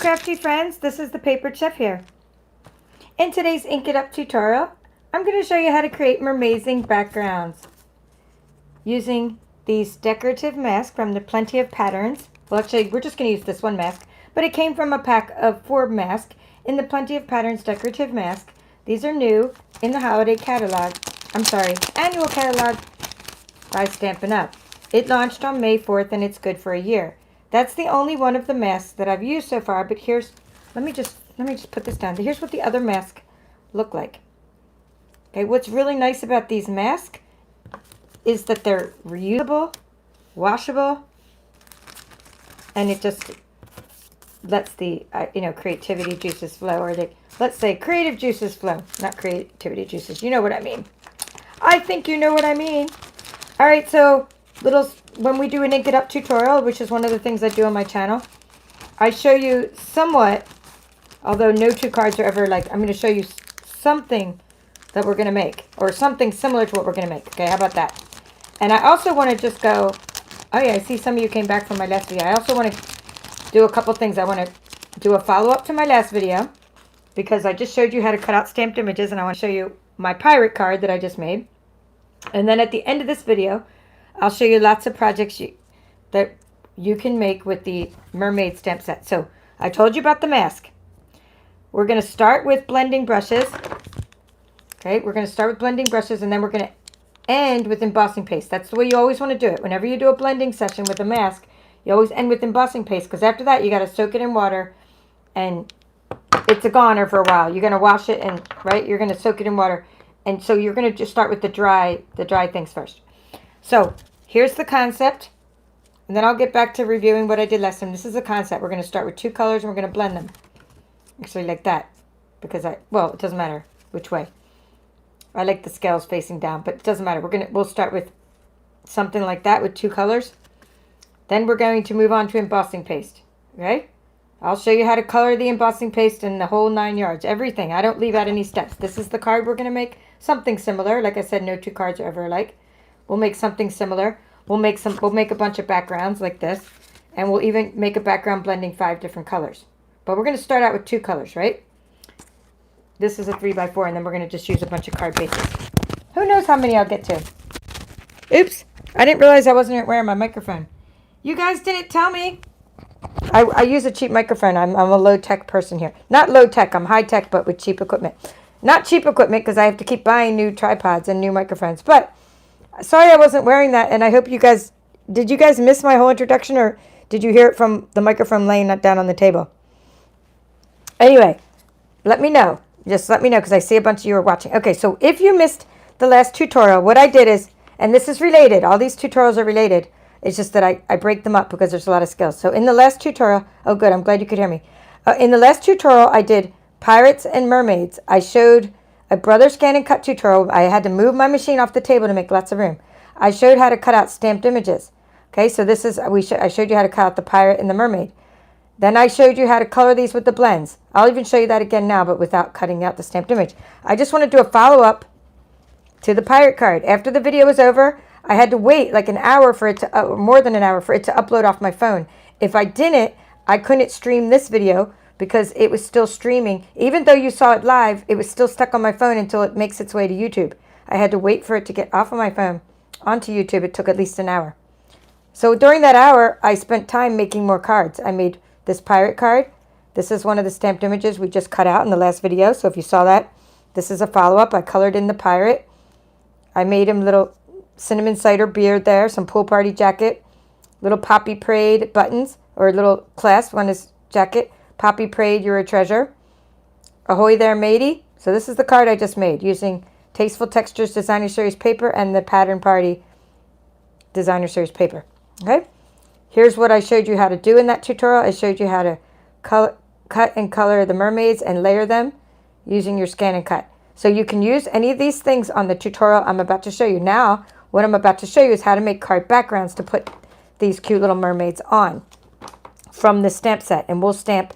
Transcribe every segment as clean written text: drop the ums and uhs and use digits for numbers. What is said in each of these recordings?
crafty friends, this is the Paper Chef here. In today's Ink It Up tutorial, I'm going to show you how to create Mermazing backgrounds using these decorative masks from the Plenty of Patterns. Well, actually, we're just going to use this one mask, but it came from a pack of 4 masks in the Plenty of Patterns decorative mask. These are new in the holiday catalog. Annual catalog by Stampin' Up. It launched on May 4th and it's good for a year. That's the only one of the masks that I've used so far, but let me just put this down. Here's what the other masks look like. Okay, what's really nice about these masks is that they're reusable, washable, and it just lets the creativity juices flow, or let's say creative juices flow, not creativity juices. You know what I mean. I think you know what I mean. All right, so when we do an Ink It Up tutorial, which is one of the things I do on my channel, I show you somewhat, although no 2 cards are ever like, I'm going to show you something that we're going to make, or something similar to what we're going to make. Okay, how about that? And I also want to just go, oh yeah, I see some of you came back from my last video. I also want to do a couple things. I want to do a follow-up to my last video, because I just showed you how to cut out stamped images, and I want to show you my pirate card that I just made. And then at the end of this video, I'll show you lots of projects that you can make with the mermaid stamp set. So I told you about the mask. We're going to start with blending brushes. Okay, we're going to start with blending brushes, and then we're going to end with embossing paste. That's the way you always want to do it. Whenever you do a blending session with a mask, you always end with embossing paste, because after that you got to soak it in water, and it's a goner for a while. You're going to wash it, and you're going to soak it in water. And so you're going to just start with the dry things first. So here's the concept, and then I'll get back to reviewing what I did last time. This is the concept. We're going to start with 2 colors, and we're going to blend them. Actually, like that, because it doesn't matter which way. I like the scales facing down, but it doesn't matter. We'll start with something like that with 2 colors. Then we're going to move on to embossing paste. Okay? I'll show you how to color the embossing paste in the whole 9 yards. Everything. I don't leave out any steps. This is the card we're going to make. Something similar. Like I said, no 2 cards are ever alike. We'll make something similar. We'll make a bunch of backgrounds like this. And we'll even make a background blending 5 different colors. But we're going to start out with 2 colors, right? This is a 3x4, and then we're going to just use a bunch of card bases. Who knows how many I'll get to? Oops. I didn't realize I wasn't wearing my microphone. You guys didn't tell me. I use a cheap microphone. I'm a low-tech person here. Not low-tech. I'm high-tech, but with cheap equipment. Not cheap equipment, because I have to keep buying new tripods and new microphones. But sorry I wasn't wearing that, and I hope you guys... Did you guys miss my whole introduction, or did you hear it from the microphone laying down on the table? Anyway, let me know. Just let me know, because I see a bunch of you are watching. Okay, so if you missed the last tutorial, what I did is... And this is related. All these tutorials are related. It's just that I break them up because there's a lot of skills. So in the last tutorial, oh good, I'm glad you could hear me. In the last tutorial, I did pirates and mermaids. I showed a brother scan and cut tutorial. I had to move my machine off the table to make lots of room. I showed how to cut out stamped images. Okay, so this is, I showed you how to cut out the pirate and the mermaid. Then I showed you how to color these with the blends. I'll even show you that again now, but without cutting out the stamped image. I just want to do a follow-up to the pirate card. After the video was over, I had to wait like an hour for it to, more than an hour for it to upload off my phone. If I didn't, I couldn't stream this video because it was still streaming. Even though you saw it live, it was still stuck on my phone until it makes its way to YouTube. I had to wait for it to get off of my phone onto YouTube. It took at least an hour. So during that hour, I spent time making more cards. I made this pirate card. This is one of the stamped images we just cut out in the last video. So if you saw that, this is a follow-up. I colored in the pirate. I made him little cinnamon cider beard there, some pool party jacket, little poppy parade buttons, or little clasp on his jacket. Poppy parade, you're a treasure. Ahoy there, matey. So this is the card I just made using Tasteful Textures Designer Series paper and the Pattern Party Designer Series paper. Okay, here's what I showed you how to do in that tutorial. I showed you how to cut and color the mermaids and layer them using your scan and cut. So you can use any of these things on the tutorial I'm about to show you. Now, what I'm about to show you is how to make card backgrounds to put these cute little mermaids on from the stamp set. And we'll stamp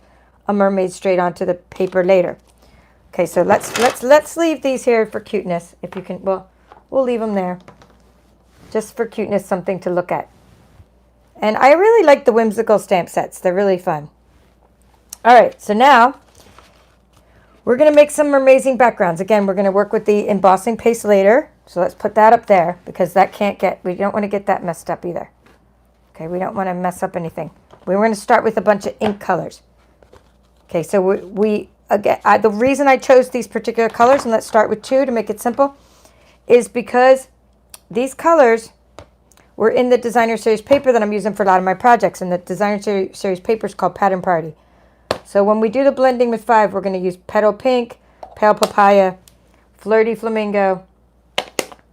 a mermaid straight onto the paper later. Okay, so let's leave these here for cuteness. If you can, well, we'll leave them there. Just for cuteness, something to look at. And I really like the whimsical stamp sets. They're really fun. All right, so now we're going to make some Mermazing backgrounds. Again, we're going to work with the embossing paste later. So let's put that up there because that can't get, we don't want to get that messed up either. Okay, we don't want to mess up anything. We're going to start with a bunch of ink colors. Okay, so again, the reason I chose these particular colors, and let's start with 2 to make it simple, is because these colors were in the designer series paper that I'm using for a lot of my projects. And the designer series paper is called Pattern Party. So when we do the blending with 5, we're going to use Petal Pink, Pale Papaya, Flirty Flamingo,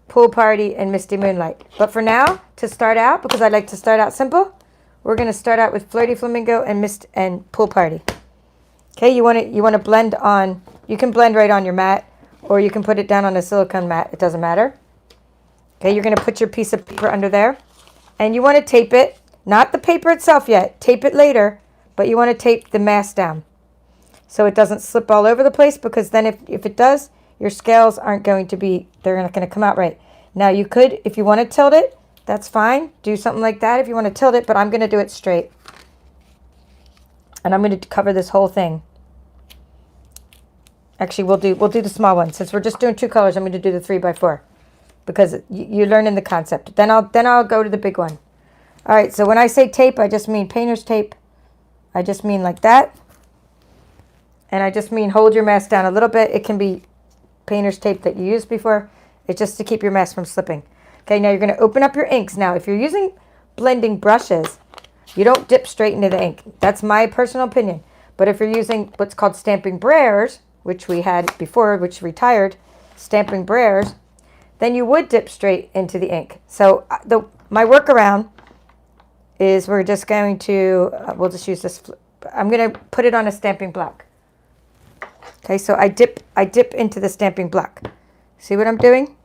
Pool Party, and Misty Moonlight. But for now, to start out, because I like to start out simple, we're going to start out with Flirty Flamingo and Pool Party. Okay, you want to blend on, you can blend right on your mat, or you can put it down on a silicone mat. It doesn't matter. Okay, you're going to put your piece of paper under there, and you want to tape it, not the paper itself yet, tape it later, but you want to tape the mask down so it doesn't slip all over the place, because then if it does, your scales aren't going to be, they're not going to come out right. Now you could, if you want to tilt it, that's fine. Do something like that if you want to tilt it, but I'm going to do it straight. And I'm going to cover this whole thing. Actually, we'll do the small one. Since we're just doing 2 colors, I'm going to do the 3x4 because you're learning the concept. Then I'll go to the big one. All right, so when I say tape, I just mean painter's tape. I just mean like that. And I just mean hold your mask down a little bit. It can be painter's tape that you used before. It's just to keep your mask from slipping. Okay, now you're going to open up your inks. Now, if you're using blending brushes, you don't dip straight into the ink. That's my personal opinion. But if you're using what's called stamping brares, which we had before, which retired, stamping brares, then you would dip straight into the ink. So my workaround is we're just going to, we'll just use this, I'm going to put it on a stamping block. Okay, so I dip into the stamping block. See what I'm doing?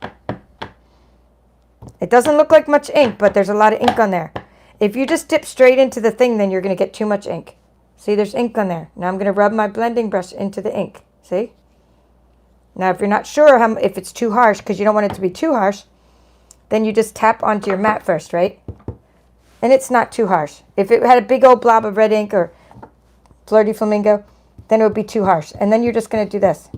It doesn't look like much ink, but there's a lot of ink on there. If you just dip straight into the thing, then you're going to get too much ink. See, there's ink on there. Now I'm going to rub my blending brush into the ink. See? Now, if you're not sure if it's too harsh, because you don't want it to be too harsh, then you just tap onto your mat first, right? And it's not too harsh. If it had a big old blob of red ink or Flirty Flamingo, then it would be too harsh. And then you're just going to do this.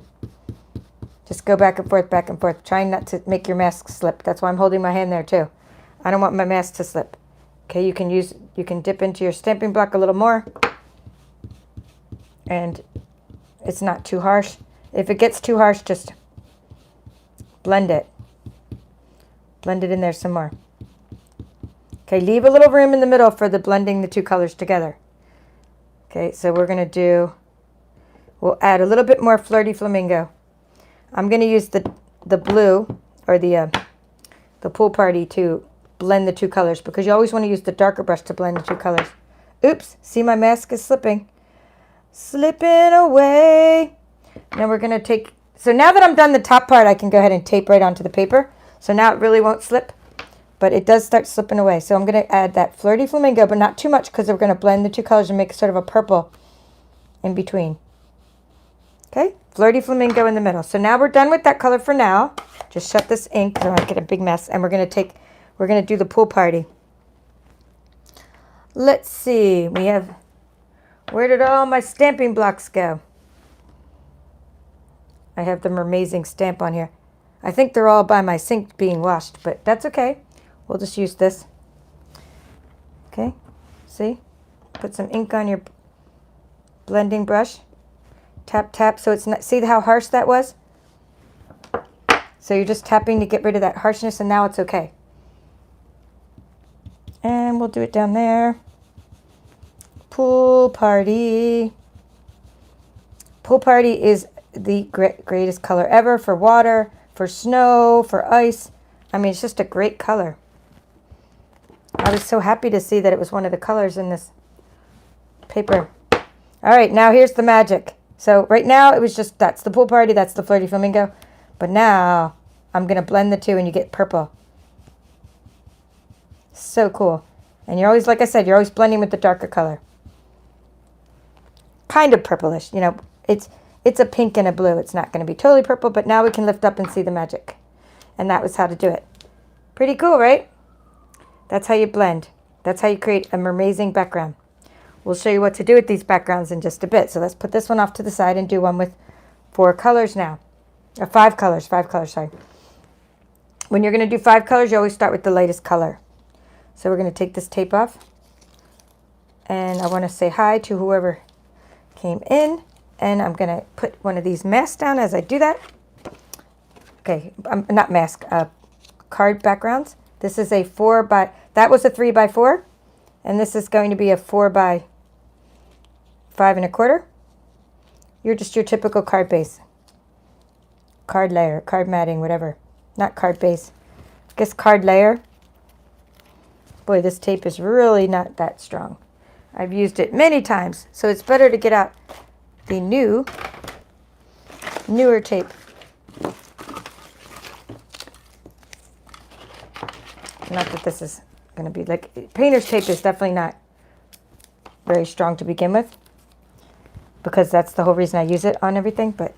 Just go back and forth, trying not to make your mask slip. That's why I'm holding my hand there too. I don't want my mask to slip. Okay, you can dip into your stamping block a little more. And it's not too harsh. If it gets too harsh, just blend it. Blend it in there some more. Okay, leave a little room in the middle for the blending the 2 colors together. Okay, so we're going to we'll add a little bit more Flirty Flamingo. I'm going to use the blue or the Pool Party to blend the 2 colors, because you always want to use the darker brush to blend the 2 colors. Oops, see, my mask is slipping. Slipping away. Now we're going to take, so now that I'm done the top part, I can go ahead and tape right onto the paper. So now it really won't slip, but it does start slipping away. So I'm going to add that Flirty Flamingo, but not too much, because we're going to blend the 2 colors and make sort of a purple in between. Okay, Flirty Flamingo in the middle. So now we're done with that color for now. Just shut this ink, so I don't get a big mess. And we're going to do the Pool Party. Let's see, we have, where did all my stamping blocks go? I have the Mermazing stamp on here. I think they're all by my sink being washed, but that's okay. We'll just use this. Okay, see? Put some ink on your blending brush. Tap, tap, so it's not, see how harsh that was? So you're just tapping to get rid of that harshness, and now it's okay. And we'll do it down there. Pool Party. Pool Party is the greatest color ever for water, for snow, for ice. I mean, it's just a great color. I was so happy to see that it was one of the colors in this paper. All right, now here's the magic. So right now it was just, that's the Pool Party, that's the Flirty Flamingo. But now I'm going to blend the 2 and you get purple. So cool. And you're always, like I said, you're always blending with the darker color. Kind of purplish, you know, it's a pink and a blue. It's not going to be totally purple, but now we can lift up and see the magic. And that was how to do it. Pretty cool, right? That's how you blend. That's how you create a Mermazing background. We'll show you what to do with these backgrounds in just a bit. So let's put this one off to the side and do one with 4 colors now. Or 5 colors, sorry. When you're going to do 5 colors, you always start with the lightest color. So we're going to take this tape off. And I want to say hi to whoever came in. And I'm going to put one of these masks down as I do that. Okay, not mask, card backgrounds. This is a 4 by, that was a 3 by 4. And this is going to be a 4 by 5 1/4. You're just your typical card base. Card layer, card matting, whatever. Not card base. I guess card layer. Boy, this tape is really not that strong. I've used it many times, so it's better to get out the newer tape. Not that this is going to be like, painter's tape is definitely not very strong to begin with, because that's the whole reason I use it on everything, but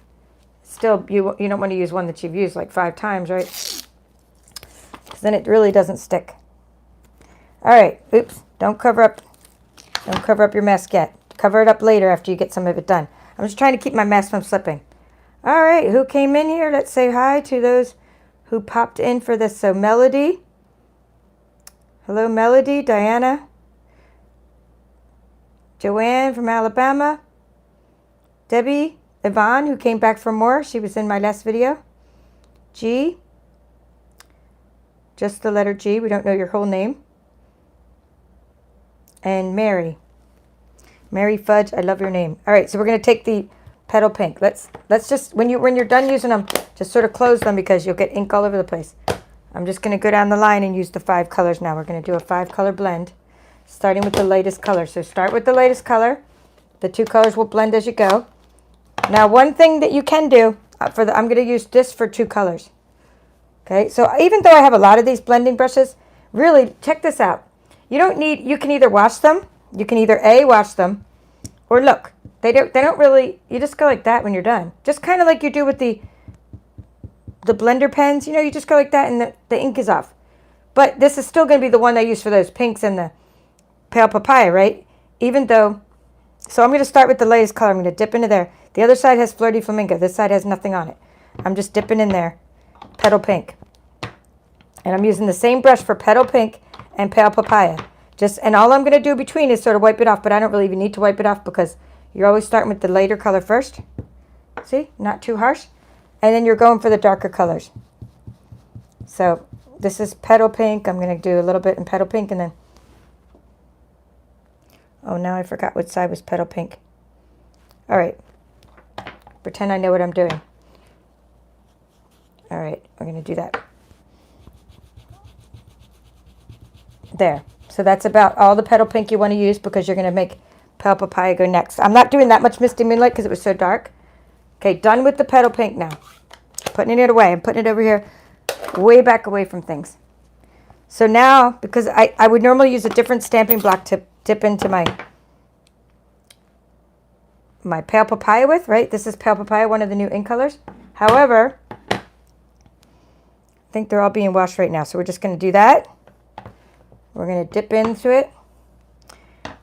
still, you don't want to use one that you've used like 5 times, right? Because then it really doesn't stick. All right, oops, don't cover up your mask yet. Cover it up later after you get some of it done. I'm just trying to keep my mask from slipping. All right, who came in here? Let's say hi to those who popped in for this. So Melody. Hello, Melody, Diana. Joanne from Alabama. Debbie, Yvonne, who came back for more. She was in my last video. G. Just the letter G. We don't know your whole name. And Mary. Mary Fudge, I love your name. All right, so we're going to take the petal pink. Let's just, when you're done using them, just sort of close them because you'll get ink all over the place. I'm just going to go down the line and use the 5 colors now. We're going to do a 5 color blend, starting with the lightest color. So start with the lightest color. The 2 colors will blend as you go. Now, one thing that you can do, I'm going to use this for 2 colors. Okay, so even though I have a lot of these blending brushes, really, check this out. You can either wash them, you can either A, wash them, or look, they don't really, you just go like that when you're done. Just kind of like you do with the blender pens, you just go like that and the ink is off. But this is still going to be the one I use for those pinks and the pale papaya, right? Even though, so I'm going to start with the lightest color. I'm going to dip into there. The other side has Flirty Flamingo. This side has nothing on it. I'm just dipping in there, petal pink. And I'm using the same brush for petal pink and pale papaya. And all I'm going to do between is sort of wipe it off, but I don't really even need to wipe it off because you're always starting with the lighter color first. See, not too harsh. And then you're going for the darker colors. So this is petal pink. I'm going to do a little bit in petal pink and then, oh, now I forgot which side was petal pink. All right. Pretend I know what I'm doing. All right, we're going to do that. There. So that's about all the petal pink you want to use because you're going to make pale papaya go next. I'm not doing that much Misty Moonlight because it was so dark. Okay, done with the petal pink now. Putting it away. I'm putting it over here way back away from things. So now, because I would normally use a different stamping block to dip into my pale papaya with, right? This is pale papaya, one of the new ink colors. However, I think they're all being washed right now. So we're just going to do that. We're going to dip into it.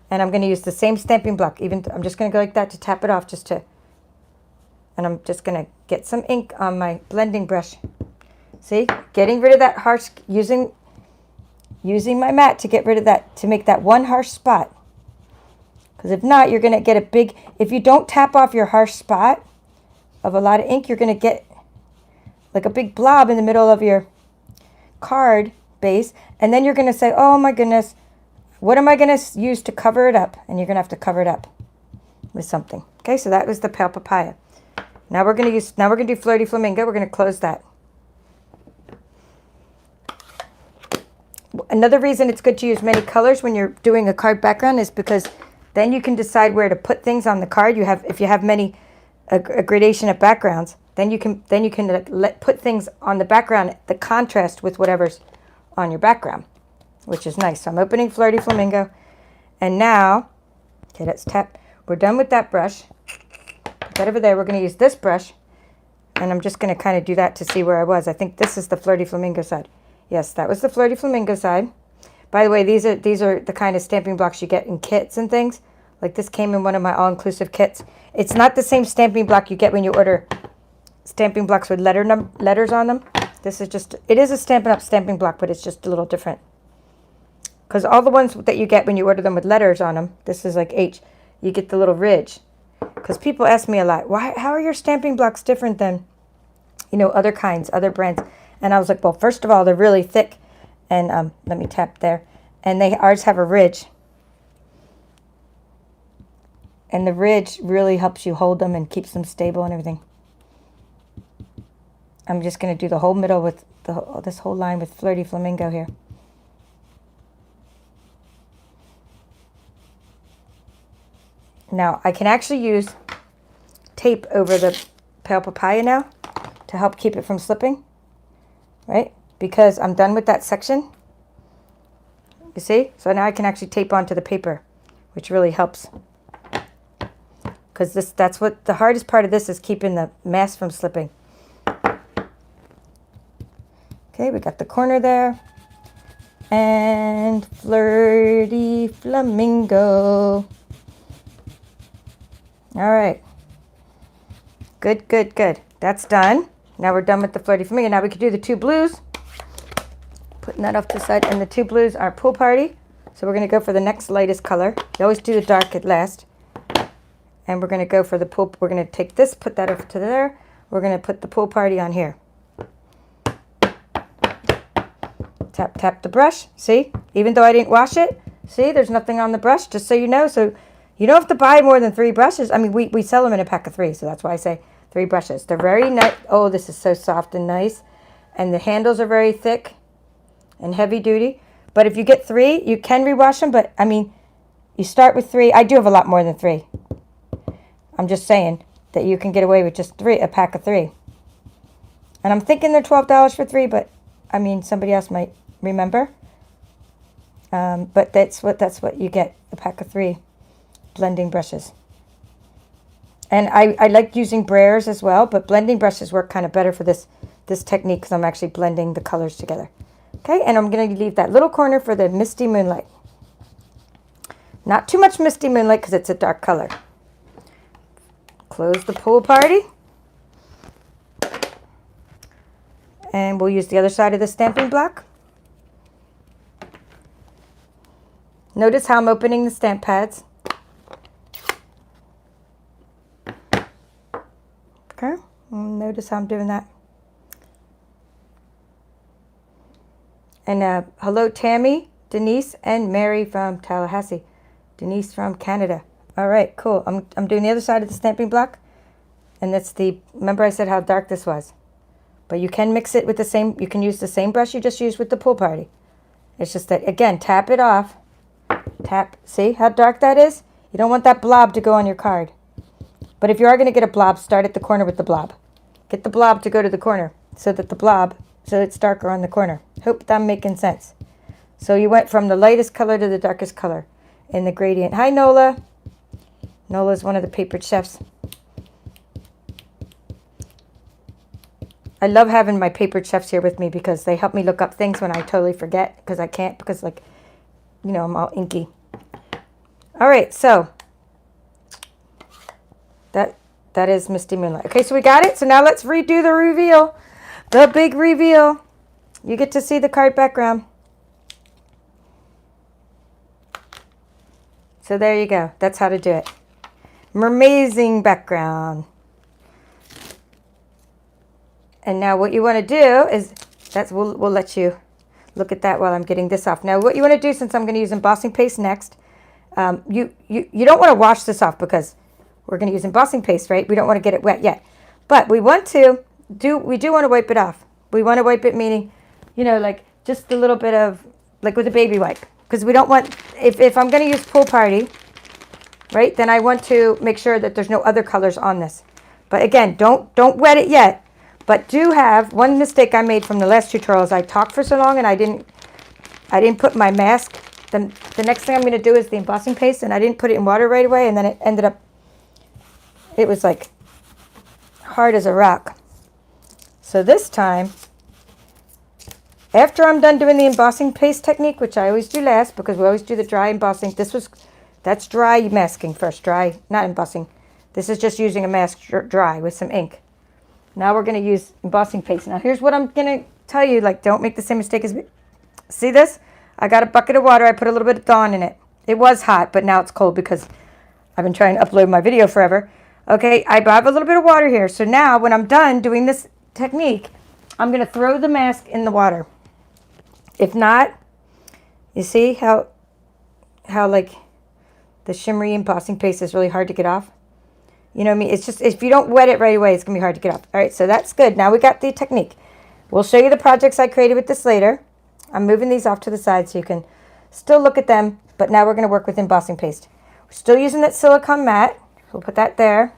And I'm going to use the same stamping block. I'm just going to go like that to tap it off and I'm just going to get some ink on my blending brush. See? Getting rid of that harsh, using my mat to get rid of that, to make that one harsh spot. Because if not, you're going to get a big, if you don't tap off your harsh spot of a lot of ink, you're going to get like a big blob in the middle of your card base. And then you're going to say, oh my goodness, what am I going to use to cover it up? And you're going to have to cover it up with something. Okay, so that was the pale papaya. Now we're going to do Flirty Flamingo. We're going to close that. Another reason it's good to use many colors when you're doing a card background is because then you can decide where to put things on the card. If you have a gradation of backgrounds, then you can put things on the background, the contrast with whatever's on your background, which is nice. So I'm opening Flirty Flamingo, and now, okay, let's tap. We're done with that brush. Put that over there. We're going to use this brush, and I'm just going to kind of do that to see where I was. I think this is the Flirty Flamingo side. Yes, that was the Flirty Flamingo side. By the way, these are the kind of stamping blocks you get in kits and things, Like this came in one of my all-inclusive kits. It's not the same stamping block you get when you order stamping blocks with letters on them. This is just, it is a Stampin' Up! Stamping block, but it's just a little different. Because all the ones that you get when you order them with letters on them, this is like H, you get the little ridge. Because people ask me a lot, how are your stamping blocks different than, you know, other kinds, other brands? And I was like, well, first of all, they're really thick. And let me tap there. And ours have a ridge. And the ridge really helps you hold them and keeps them stable and everything. I'm just going to do the whole middle with this whole line with Flirty Flamingo here. Now, I can actually use tape over the Pale Papaya now to help keep it from slipping, right? Because I'm done with that section. You see? So now I can actually tape onto the paper, which really helps. Because that's what the hardest part of this is, keeping the mask from slipping. Okay, we got the corner there. And Flirty Flamingo. All right. Good, good, good. That's done. Now we're done with the Flirty Flamingo. Now we can do the two blues. Putting that off to the side. And the two blues are Pool Party. So we're going to go for the next lightest color. You always do the dark at last. And we're going to go for the pool. We're going to take this, put that over to there. We're going to put the Pool Party on here. Tap, tap the brush. See? Even though I didn't wash it. See? There's nothing on the brush, just so you know. So you don't have to buy more than 3 brushes. I mean, we sell them in a pack of 3, so that's why I say 3 brushes. They're very nice. Oh, this is so soft and nice. And the handles are very thick and heavy duty. But if you get 3, you can rewash them. But, I mean, you start with 3. I do have a lot more than 3. I'm just saying that you can get away with just 3, a pack of 3. And I'm thinking they're $12 for 3, but, I mean, somebody else might remember. But that's what you get, a pack of 3 blending brushes. And I like using brayers as well, but blending brushes work kind of better for this technique because I'm actually blending the colors together. Okay, and I'm going to leave that little corner for the Misty Moonlight. Not too much Misty Moonlight because it's a dark color. Close the Pool Party. And we'll use the other side of the stamping block. Notice how I'm opening the stamp pads. Okay, notice how I'm doing that. And hello Tammy, Denise, and Mary from Tallahassee. Denise from Canada. All right, cool. I'm doing the other side of the stamping block. And that's remember I said how dark this was. But you can mix it with the same, you can use the same brush you just used with the Pool Party. It's just that, again, tap it off. Tap, see how dark that is? You don't want that blob to go on your card. But if you are going to get a blob, start at the corner with the blob. Get the blob to go to the corner so that so it's darker on the corner. Hope I'm making sense. So you went from the lightest color to the darkest color in the gradient. Hi, Nola. Nola's one of the papered chefs. I love having my papered chefs here with me because they help me look up things when I totally forget because I can't because, like, you know, I'm all inky. All right, so that is Misty Moonlight. Okay, so we got it. So now let's redo the reveal. The big reveal. You get to see the card background. So there you go. That's how to do it. Mermazing background. And now what you want to do is, we'll let you look at that while I'm getting this off. Now what you want to do, since I'm going to use embossing paste next, you don't want to wash this off because we're going to use embossing paste, right? We don't want to get it wet yet. But we do want to wipe it off. We want to wipe it, meaning, you know, like just a little bit of, like with a baby wipe. Because we don't want, if I'm going to use Pool Party, right, then I want to make sure that there's no other colors on this. But again, don't wet it yet. But do have one mistake I made from the last tutorials. I talked for so long and I didn't put my mask. The next thing I'm going to do is the embossing paste, and I didn't put it in water right away, and then it ended up, it was like hard as a rock. So this time, after I'm done doing the embossing paste technique, which I always do last because we always do the dry embossing, this was That's dry masking first. Dry, not embossing. This is just using a mask dry with some ink. Now we're going to use embossing paste. Now here's what I'm going to tell you. Like, don't make the same mistake as me. See this? I got a bucket of water. I put a little bit of Dawn in it. It was hot, but now it's cold because I've been trying to upload my video forever. Okay, I have a little bit of water here. So now when I'm done doing this technique, I'm going to throw the mask in the water. If not, you see how like the shimmery embossing paste is really hard to get off? You know what I mean? It's just, if you don't wet it right away, it's going to be hard to get off. All right, so that's good. Now we got the technique. We'll show you the projects I created with this later. I'm moving these off to the side so you can still look at them, but now we're going to work with embossing paste. We're still using that silicone mat. We'll put that there.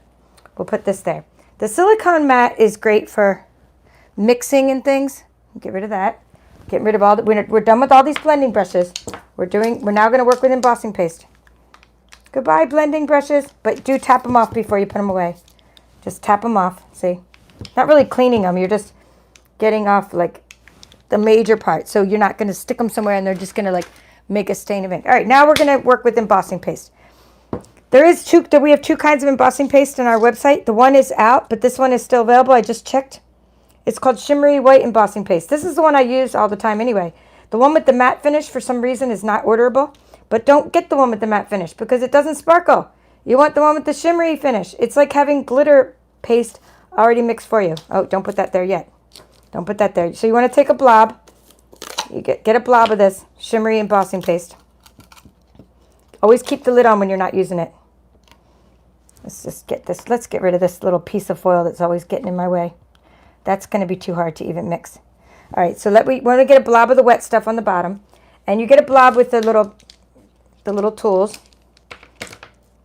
We'll put this there. The silicone mat is great for mixing and things. Get rid of that. Getting rid of all the, we're done with all these blending brushes. We're now going to work with embossing paste. Goodbye, blending brushes, but do tap them off before you put them away. Just tap them off, see? Not really cleaning them, you're just getting off like the major part. So you're not going to stick them somewhere and they're just going to like make a stain of ink. All right, now we're going to work with embossing paste. We have two kinds of embossing paste on our website. The one is out, but this one is still available. I just checked. It's called Shimmery White Embossing Paste. This is the one I use all the time anyway. The one with the matte finish, for some reason, is not orderable. But don't get the one with the matte finish because it doesn't sparkle. You want the one with the shimmery finish. It's like having glitter paste already mixed for you. Oh, don't put that there yet. Don't put that there. So you want to take a blob. You get a blob of this shimmery embossing paste. Always keep the lid on when you're not using it. Let's just get this. Let's get rid of this little piece of foil that's always getting in my way. That's going to be too hard to even mix. All right, so we want to get a blob of the wet stuff on the bottom. And you get a blob with the little tools.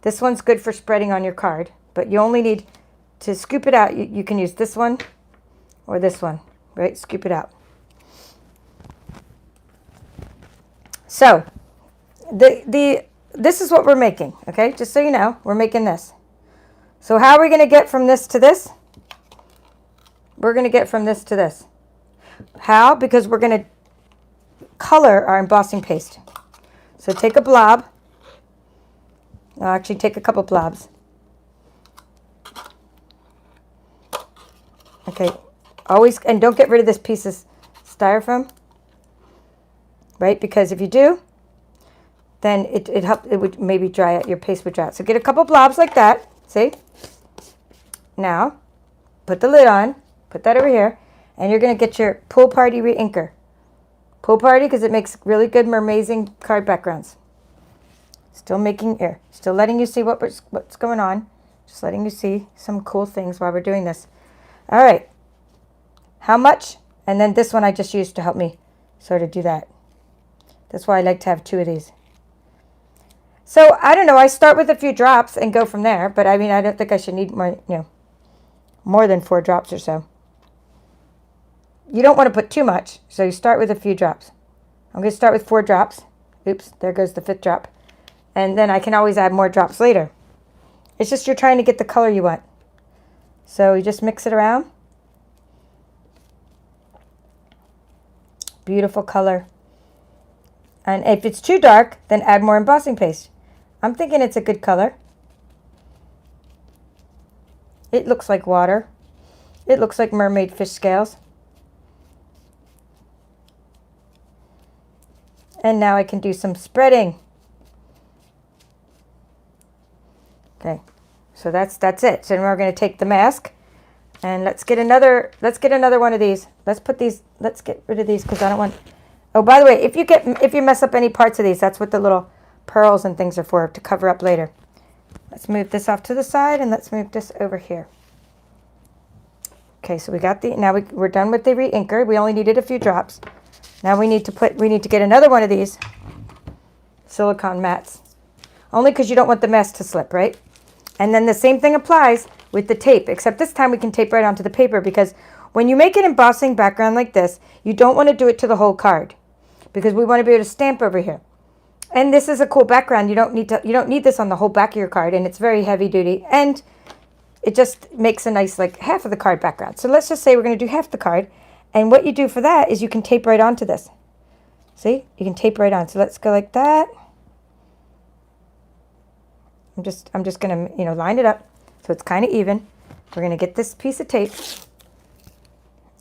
This one's good for spreading on your card, but you only need to scoop it out. You can use this one or this one, right? Scoop it out. So this is what we're making, okay? Just so you know, we're making this. So how are we going to get from this to this? We're going to get from this to this. How? Because we're going to color our embossing paste. So take a blob. I'll actually take a couple blobs. Okay. Always, and don't get rid of this piece of styrofoam. Right? Because if you do, then it would maybe dry out, your paste would dry out. So get a couple blobs like that. See? Now, put the lid on. Put that over here. And you're going to get your Pool Party re-inker. Pool Party, because it makes really good Mermazing card backgrounds. Still letting you see what's going on. Just letting you see some cool things while we're doing this. All right. How much? And then this one I just used to help me sort of do that. That's why I like to have two of these. So, I don't know. I start with a few drops and go from there. But, I mean, I don't think I should need more than 4 drops or so. You don't want to put too much, so you start with a few drops. I'm going to start with 4 drops. Oops, there goes the 5th drop. And then I can always add more drops later. It's just you're trying to get the color you want. So you just mix it around. Beautiful color. And if it's too dark, then add more embossing paste. I'm thinking it's a good color. It looks like water. It looks like mermaid fish scales. And now I can do some spreading. Okay, so that's it. So now we're going to take the mask and let's get another one of these. Let's get rid of these because I don't want. Oh, by the way, if you mess up any parts of these, that's what the little pearls and things are for, to cover up later. Let's move this off to the side and let's move this over here. Okay, so we got we're done with the re-inker. We only needed a few drops. Now we need to get another one of these silicone mats. Only because you don't want the mask to slip, right? And then the same thing applies with the tape, except this time we can tape right onto the paper because when you make an embossing background like this, you don't want to do it to the whole card because we want to be able to stamp over here. And this is a cool background. You don't need this on the whole back of your card, and it's very heavy duty, and it just makes a nice like half of the card background. So let's just say we're going to do half the card. And what you do for that is you can tape right onto this. See? You can tape right on. So let's go like that. I'm just going to, you know, line it up so it's kind of even. We're going to get this piece of tape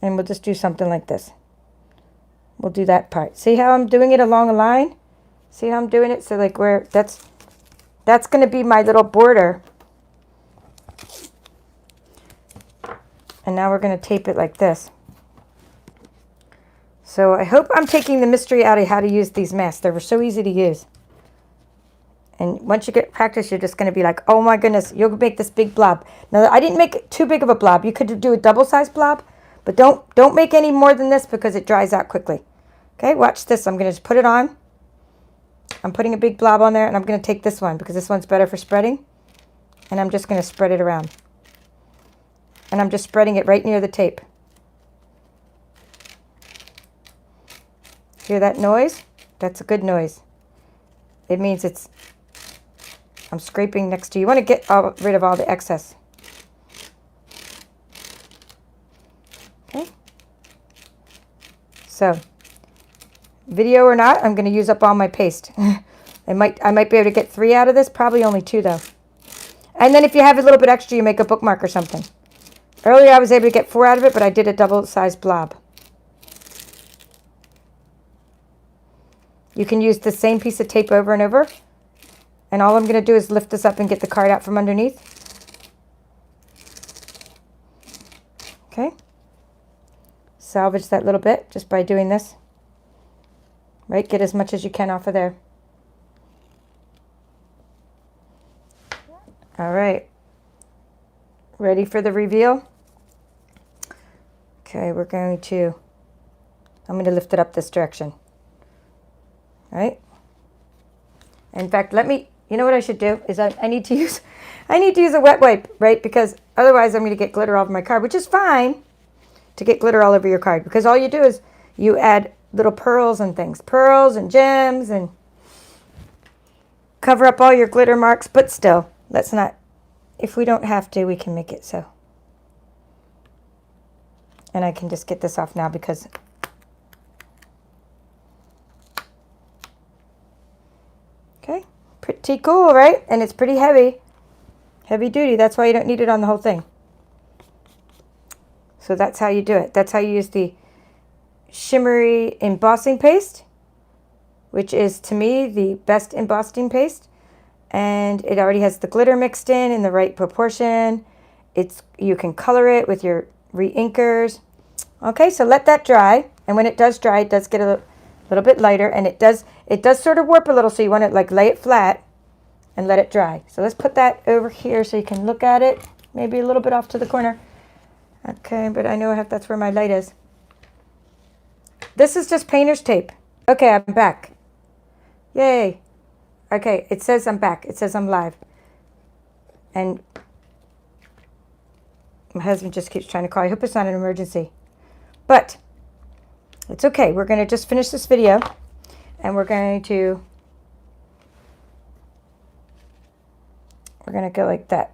and we'll just do something like this. We'll do that part. See how I'm doing it along a line? See how I'm doing it? So like where that's going to be my little border. And now we're going to tape it like this. So I hope I'm taking the mystery out of how to use these masks. They were so easy to use. And once you get practice, you're just going to be like, oh my goodness, you'll make this big blob. Now, I didn't make it too big of a blob. You could do a double-sized blob, but don't make any more than this because it dries out quickly. Okay, watch this. I'm going to just put it on. I'm putting a big blob on there, and I'm going to take this one because this one's better for spreading. And I'm just going to spread it around. And I'm just spreading it right near the tape. Hear that noise? That's a good noise. It means I'm scraping next to you. You want to get rid of all the excess. Okay. So, video or not, I'm going to use up all my paste. I might be able to get 3 out of this. Probably only 2 though. And then if you have a little bit extra, you make a bookmark or something. Earlier I was able to get 4 out of it, but I did a double-sized blob. You can use the same piece of tape over and over. And all I'm going to do is lift this up and get the card out from underneath. Okay. Salvage that little bit just by doing this. Right? Get as much as you can off of there. All right. Ready for the reveal? Okay, I'm going to lift it up this direction. All right. In fact, you know what I should do is I need to use a wet wipe, right? Because otherwise I'm going to get glitter all over my card, which is fine to get glitter all over your card because all you do is you add little pearls and things, pearls and gems, and cover up all your glitter marks, but still, let's not, if we don't have to, we can make it so. And I can just get this off now because okay, pretty cool, right? And it's pretty heavy duty. That's why you don't need it on the whole thing. So that's how you do it. That's how you use the shimmery embossing paste, which is to me the best embossing paste. And it already has the glitter mixed in the right proportion. You can color it with your re-inkers. Okay, so let that dry. And when it does dry, it does get a little bit lighter, and it does sort of warp a little, so you want to like lay it flat and let it dry. So let's put that over here so you can look at it, maybe a little bit off to the corner. Okay, but I know that's where my light is. This is just painter's tape. Okay, I'm back. Yay. Okay, it says I'm back. It says I'm live. And my husband just keeps trying to call. I hope it's not an emergency. But it's okay. We're going to just finish this video. And we're going to go like that.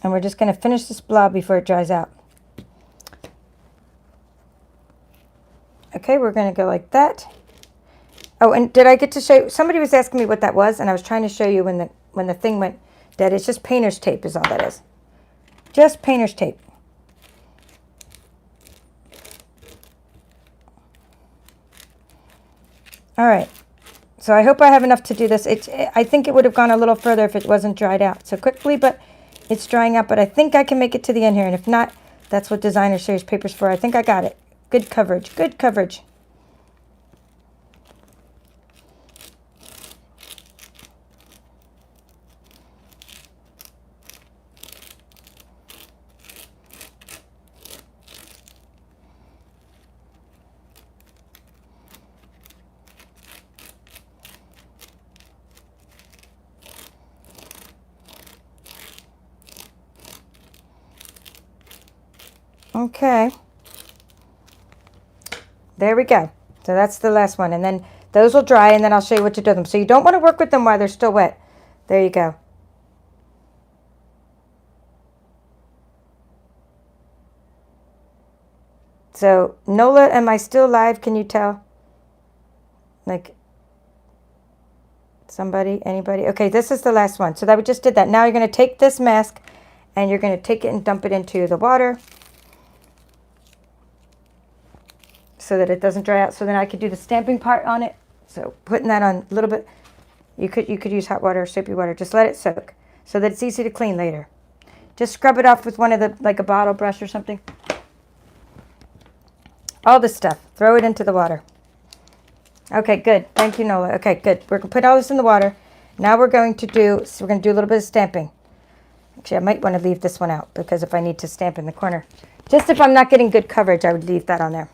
And we're just going to finish this blob before it dries out. Okay, we're going to go like that. Oh, and did I get to show you? Somebody was asking me what that was, and I was trying to show you when the thing went dead. It's just painter's tape is all that is. Just painter's tape. All right. So I hope I have enough to do this. I think it would have gone a little further if it wasn't dried out so quickly, but it's drying out. But I think I can make it to the end here, and if not, that's what designer series paper's for. I think I got it. Good coverage. Good coverage. Okay. There we go. So that's the last one. And then those will dry, and then I'll show you what to do with them. So you don't want to work with them while they're still wet. There you go. So, Nola, am I still live? Can you tell? Like, somebody, anybody? Okay, this is the last one. So that we just did that. Now you're going to take this mask and you're going to take it and dump it into the water so that it doesn't dry out. So then I could do the stamping part on it. So putting that on a little bit. You could use hot water or soapy water. Just let it soak so that it's easy to clean later. Just scrub it off with one of the, like a bottle brush or something. All this stuff. Throw it into the water. Okay, good. Thank you, Nola. Okay, good. We're going to put all this in the water. Now we're going to do a little bit of stamping. Actually, I might want to leave this one out because if I need to stamp in the corner. Just if I'm not getting good coverage, I would leave that on there.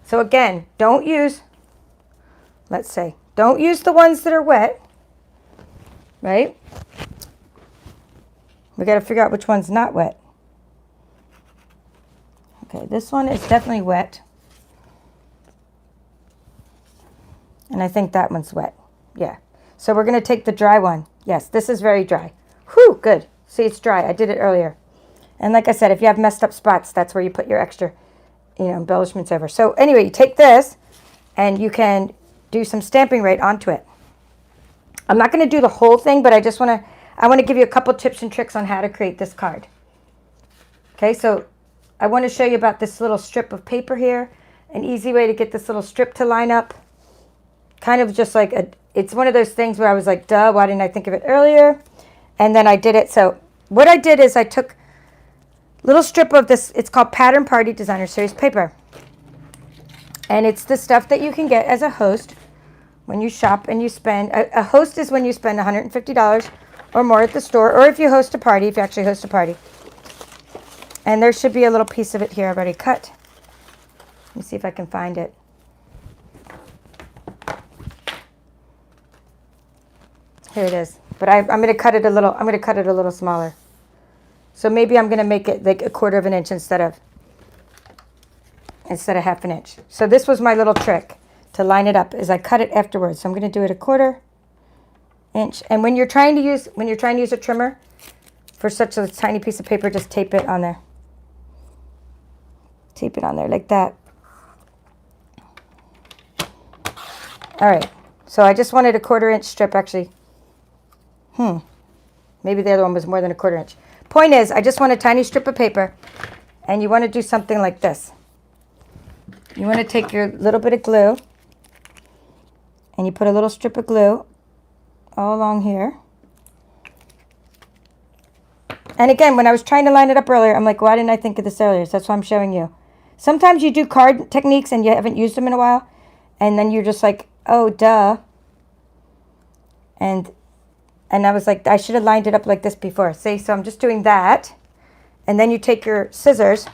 So again, don't use, let's say, don't use the ones that are wet, right? We got to figure out which one's not wet. Okay, this one is definitely wet. And I think that one's wet. Yeah. So we're going to take the dry one. Yes, this is very dry. Whew, good. See, it's dry. I did it earlier. And like I said, if you have messed up spots, that's where you put your extra, embellishments over. So anyway, you take this and you can do some stamping right onto it. I'm not going to do the whole thing, but I want to give you a couple tips and tricks on how to create this card. Okay, so I want to show you about this little strip of paper here. An easy way to get this little strip to line up. Kind of just like it's one of those things where I was like, duh, why didn't I think of it earlier? And then I did it. So what I did is I took a little strip of this, it's called Pattern Party Designer Series paper. And it's the stuff that you can get as a host when you shop and you spend, a host is when you spend $150 or more at the store, or if you host a party, if you actually host a party. And there should be a little piece of it here already cut. Let me see if I can find it. Here it is. But I'm going to cut it a little smaller. So maybe I'm going to make it like 1/4 of an inch instead of 1/2 an inch. So this was my little trick to line it up is I cut it afterwards. So I'm going to do it 1/4 inch. And when you're trying to use a trimmer for such a tiny piece of paper, just tape it on there. Tape it on there like that. All right. So I just wanted a 1/4 inch strip actually. Maybe the other one was more than a 1/4 inch. Point is, I just want a tiny strip of paper, and you want to do something like this. You want to take your little bit of glue, and you put a little strip of glue all along here. And again, when I was trying to line it up earlier, I'm like, why didn't I think of this earlier? So that's why I'm showing you. Sometimes you do card techniques and you haven't used them in a while, and then you're just like, oh, duh. And I was like, I should have lined it up like this before. See, so I'm just doing that. And then you take your scissors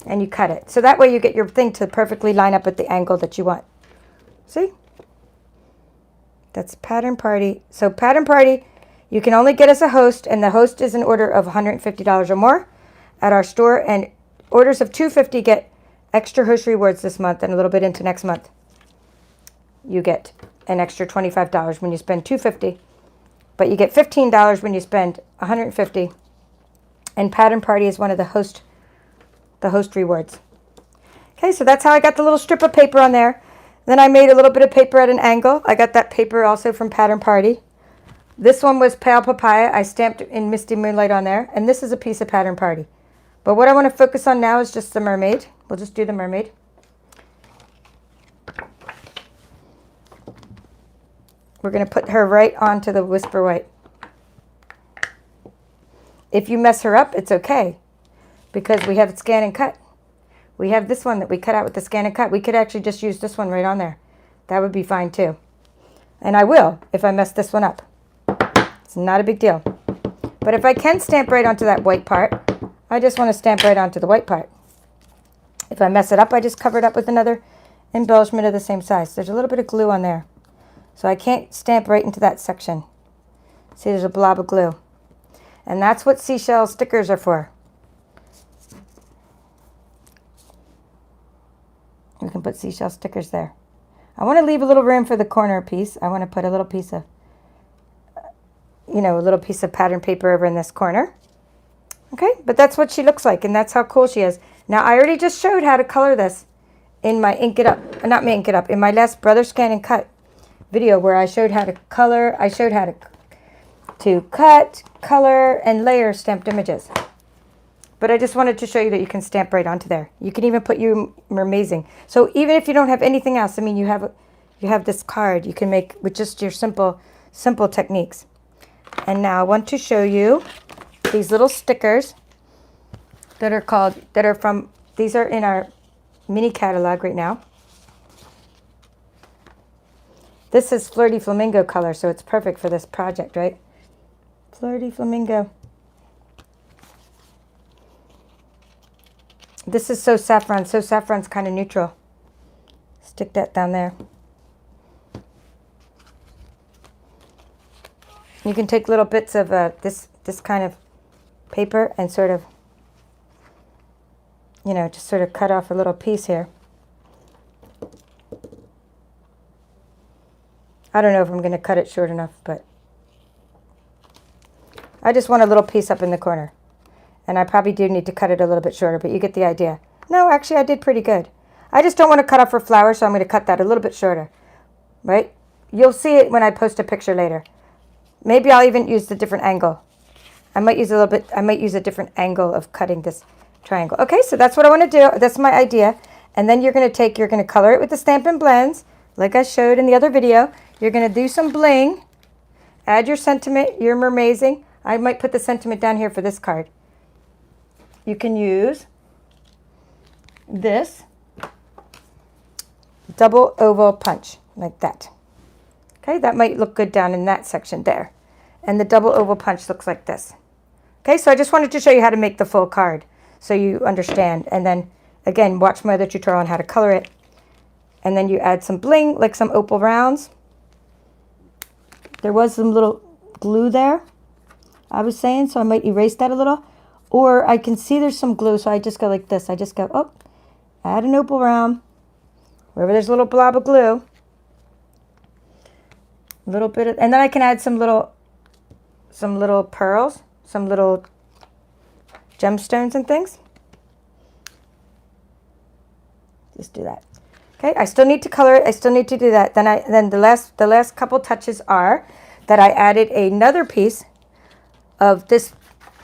and you cut it. So that way you get your thing to perfectly line up at the angle that you want. See? That's Pattern Party. So Pattern Party, you can only get as a host, and the host is an order of $150 or more at our store. And orders of $250 get extra host rewards this month, and a little bit into next month. You get an extra $25 when you spend $250. But you get $15 when you spend $150. And Pattern Party is one of the host rewards. Okay, so that's how I got the little strip of paper on there. Then I made a little bit of paper at an angle. I got that paper also from Pattern Party. This one was Pale Papaya. I stamped in Misty Moonlight on there. And this is a piece of Pattern Party. But what I want to focus on now is just the mermaid. We'll just do the mermaid. We're going to put her right onto the Whisper White. If you mess her up, it's okay, because we have it scan and cut. We have this one that we cut out with the scan and cut. We could actually just use this one right on there. That would be fine too. And I will if I mess this one up. It's not a big deal. But if I can stamp right onto that white part, I just want to stamp right onto the white part. If I mess it up, I just cover it up with another embellishment of the same size. There's a little bit of glue on there. So I can't stamp right into that section. See, there's a blob of glue. And that's what seashell stickers are for. You can put seashell stickers there. I want to leave a little room for the corner piece. I want to put a little piece of, a little piece of pattern paper over in this corner. Okay, but that's what she looks like, and that's how cool she is. Now I already just showed how to color this in my Ink It Up, not my Ink It Up, in my last Brother Scan and Cut video where I showed how to color, I showed how to cut, color, and layer stamped images. But I just wanted to show you that you can stamp right onto there. You can even put your Mermazing. So even if you don't have anything else, I mean, you have this card you can make with just your simple techniques. And now I want to show you these little stickers that are from, these are in our mini catalog right now. This is Flirty Flamingo color, so it's perfect for this project, right? Flirty Flamingo. This is So Saffron. So Saffron's kind of neutral. Stick that down there. You can take little bits of this kind of paper and sort of, you know, just sort of cut off a little piece here. I don't know if I'm going to cut it short enough, but I just want a little piece up in the corner. And I probably do need to cut it a little bit shorter, but you get the idea. No, actually, I did pretty good. I just don't want to cut off her flower, so I'm going to cut that a little bit shorter. Right? You'll see it when I post a picture later. Maybe I'll even use the different angle. I might use a different angle of cutting this triangle. Okay, so that's what I want to do. That's my idea. And then you're going to color it with the Stampin' Blends, like I showed in the other video. You're going to do some bling. Add your sentiment, your Mermazing. I might put the sentiment down here for this card. You can use this double oval punch like that. Okay, that might look good down in that section there. And the double oval punch looks like this. Okay, so I just wanted to show you how to make the full card so you understand. And then, again, watch my other tutorial on how to color it. And then you add some bling, like some opal rounds. There was some little glue there, I was saying, so I might erase that a little. Or I can see there's some glue, so I just go like this. I just go, oh, add an opal round. Wherever there's a little blob of glue. A little bit of, and then I can add some little pearls, some little gemstones and things. Just do that. Okay, I still need to color it. I still need to do that. Then the last couple touches are that I added another piece of this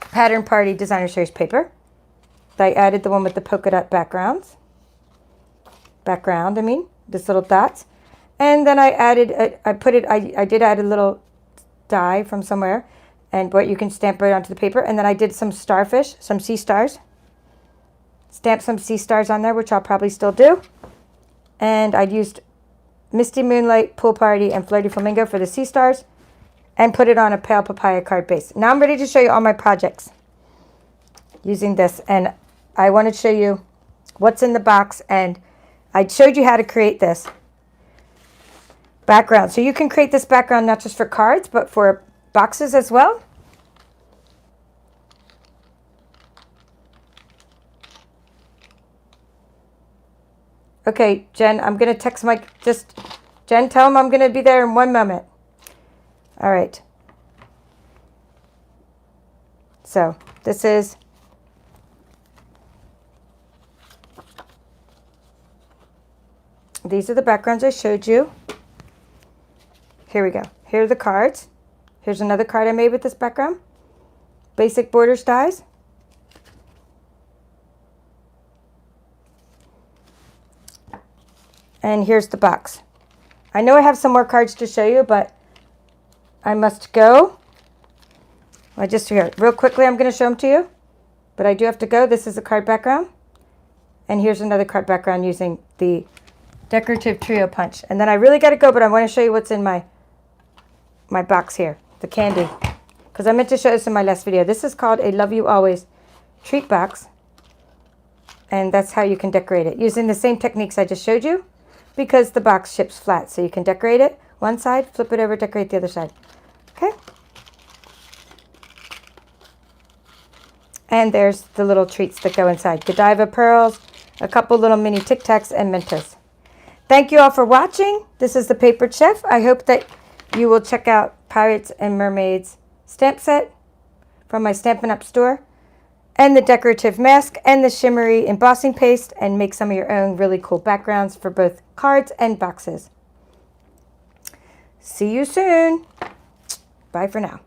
Pattern Party Designer Series paper. I added the one with the polka dot background, this little dots. And then I added, I did add a little die from somewhere, and what you can stamp right onto the paper. And then I did some starfish, some sea stars. Stamp some sea stars on there, which I'll probably still do. And I used Misty Moonlight, Pool Party, and Flirty Flamingo for the sea stars, and put it on a pale papaya card base. Now I'm ready to show you all my projects using this. And I want to show you what's in the box. And I showed you how to create this background. So you can create this background not just for cards, but for boxes as well. Okay, Jen, I'm going to text Mike. Jen, tell him I'm going to be there in 1 moment. All right. So these are the backgrounds I showed you. Here we go. Here are the cards. Here's another card I made with this background. Basic Borders dies. And here's the box. I know I have some more cards to show you, but I must go. Here, real quickly, I'm going to show them to you. But I do have to go. This is a card background. And here's another card background using the Decorative Trio Punch. And then I really got to go, but I want to show you what's in my box here, the candy. Because I meant to show this in my last video. This is called a Love You Always treat box. And that's how you can decorate it. Using the same techniques I just showed you. Because the box ships flat. So you can decorate it one side, flip it over, decorate the other side. Okay? And there's the little treats that go inside. Godiva pearls, a couple little mini Tic Tacs, and Mentos. Thank you all for watching. This is the Papered Chef. I hope that you will check out Pirates and Mermaids stamp set from my Stampin' Up store. and the decorative mask and the shimmery embossing paste and make some of your own really cool backgrounds for both cards and boxes. See you soon. Bye for now.